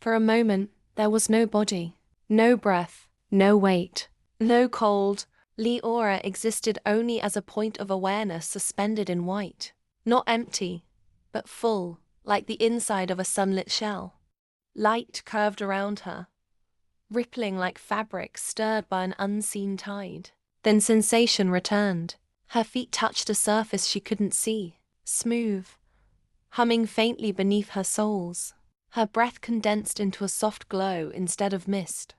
For a moment, there was no body, no breath, no weight, no cold. Leora existed only as a point of awareness suspended in white. Not empty, but full, like the inside of a sunlit shell. Light curved around her, rippling like fabric stirred by an unseen tide. Then sensation returned. Her feet touched a surface she couldn't see, smooth, humming faintly beneath her soles. Her breath condensed into a soft glow instead of mist.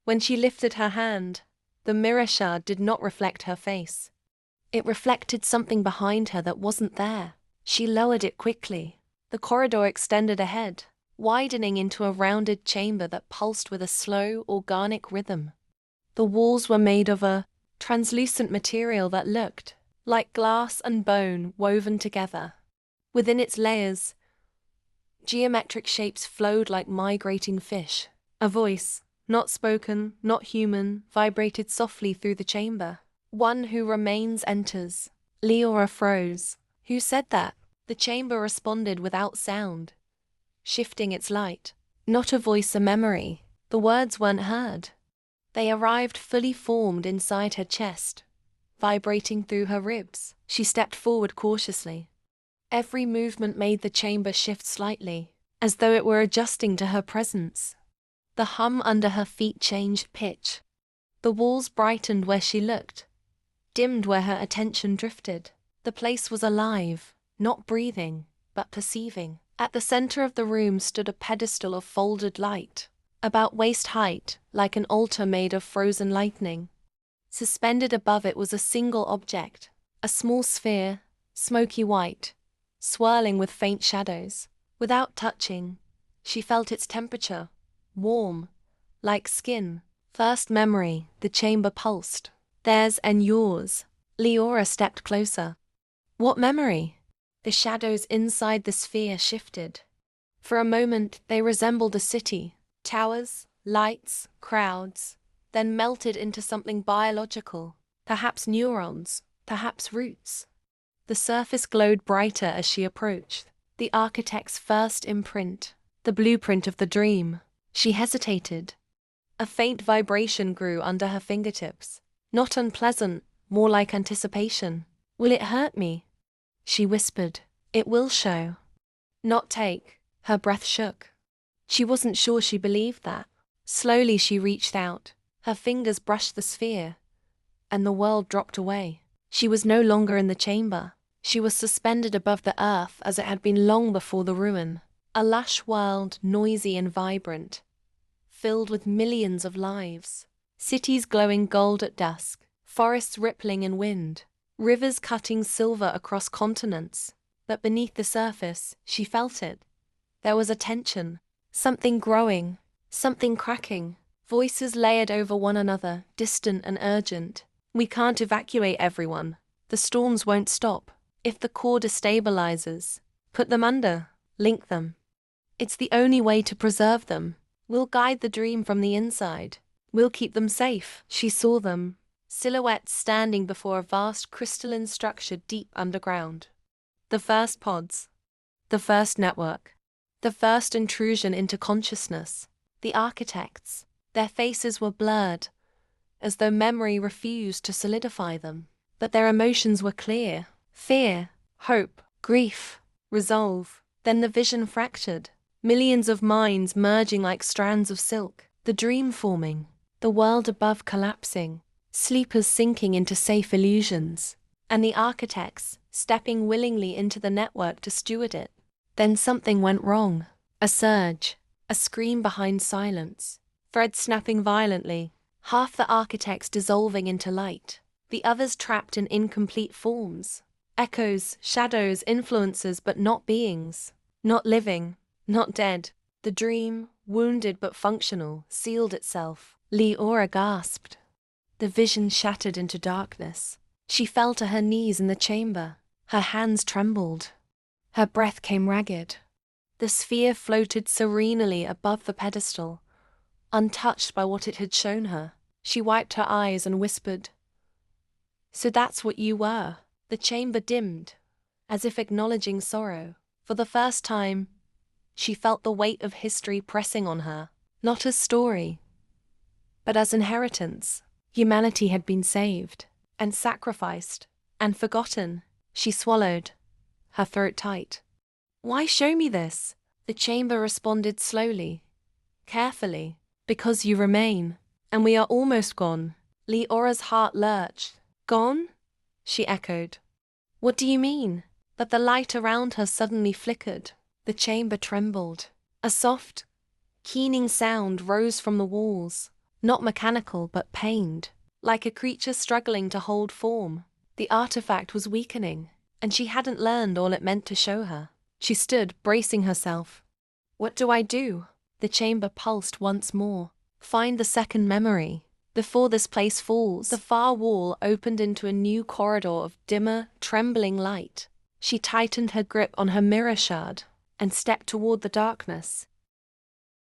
When she lifted her hand, the mirror shard did not reflect her face. It reflected something behind her that wasn't there. She lowered it quickly. The corridor extended ahead, widening into a rounded chamber that pulsed with a slow, organic rhythm. The walls were made of a translucent material that looked like glass and bone woven together. Within its layers, geometric shapes flowed like migrating fish. A voice, not spoken, not human, vibrated softly through the chamber. One who remains enters. Leora froze. Who said that? The chamber responded without sound, shifting its light. Not a voice, a memory. The words weren't heard. They arrived fully formed inside her chest, vibrating through her ribs. She stepped forward cautiously. Every movement made the chamber shift slightly, as though it were adjusting to her presence. The hum under her feet changed pitch. The walls brightened where she looked, dimmed where her attention drifted. The place was alive, not breathing, but perceiving. At the center of the room stood a pedestal of folded light, about waist height, like an altar made of frozen lightning. Suspended above it was a single object, a small sphere, smoky white, swirling with faint shadows. Without touching, she felt its temperature, warm, like skin. First memory, the chamber pulsed. Theirs and yours. Leora stepped closer. What memory? The shadows inside the sphere shifted. For a moment, they resembled a city. Towers, lights, crowds, then melted into something biological. Perhaps neurons, perhaps roots. The surface glowed brighter as she approached. The architect's first imprint, the blueprint of the dream. She hesitated. A faint vibration grew under her fingertips. Not unpleasant, more like anticipation. Will it hurt me? She whispered. It will show. Not take. Her breath shook. She wasn't sure she believed that. Slowly she reached out. Her fingers brushed the sphere, and the world dropped away. She was no longer in the chamber. She was suspended above the earth as it had been long before the ruin. A lush world, noisy and vibrant, filled with millions of lives. Cities glowing gold at dusk, forests rippling in wind, rivers cutting silver across continents. But beneath the surface, she felt it. There was a tension, something growing, something cracking. Voices layered over one another, distant and urgent. We can't evacuate everyone. The storms won't stop. If the core destabilizes, put them under, link them. It's the only way to preserve them. We'll guide the dream from the inside. We'll keep them safe. She saw them, silhouettes standing before a vast crystalline structure deep underground. The first pods. The first network. The first intrusion into consciousness. The architects. Their faces were blurred, as though memory refused to solidify them. But their emotions were clear. Fear, hope, grief, resolve. Then the vision fractured. Millions of minds merging like strands of silk. The dream forming. The world above collapsing. Sleepers sinking into safe illusions. And the architects stepping willingly into the network to steward it. Then something went wrong. A surge. A scream behind silence. Threads snapping violently. Half the architects dissolving into light. The others trapped in incomplete forms. Echoes, shadows, influences, but not beings. Not living. Not dead. The dream, wounded but functional, sealed itself. Leora gasped. The vision shattered into darkness. She fell to her knees in the chamber. Her hands trembled. Her breath came ragged. The sphere floated serenely above the pedestal, untouched by what it had shown her. She wiped her eyes and whispered, "So that's what you were." The chamber dimmed, as if acknowledging sorrow. For the first time, She felt the weight of history pressing on her, not as story, but as inheritance. Humanity had been saved, and sacrificed, and forgotten. She swallowed, her throat tight. Why show me this? The chamber responded slowly, carefully. Because you remain, and we are almost gone. Leora's heart lurched. Gone? She echoed. What do you mean? But the light around her suddenly flickered. The chamber trembled. A soft, keening sound rose from the walls, not mechanical but pained, like a creature struggling to hold form. The artifact was weakening, and she hadn't learned all it meant to show her. She stood, bracing herself. What do I do? The chamber pulsed once more. Find the second memory. Before this place falls, the far wall opened into a new corridor of dimmer, trembling light. She tightened her grip on her mirror shard and stepped toward the darkness.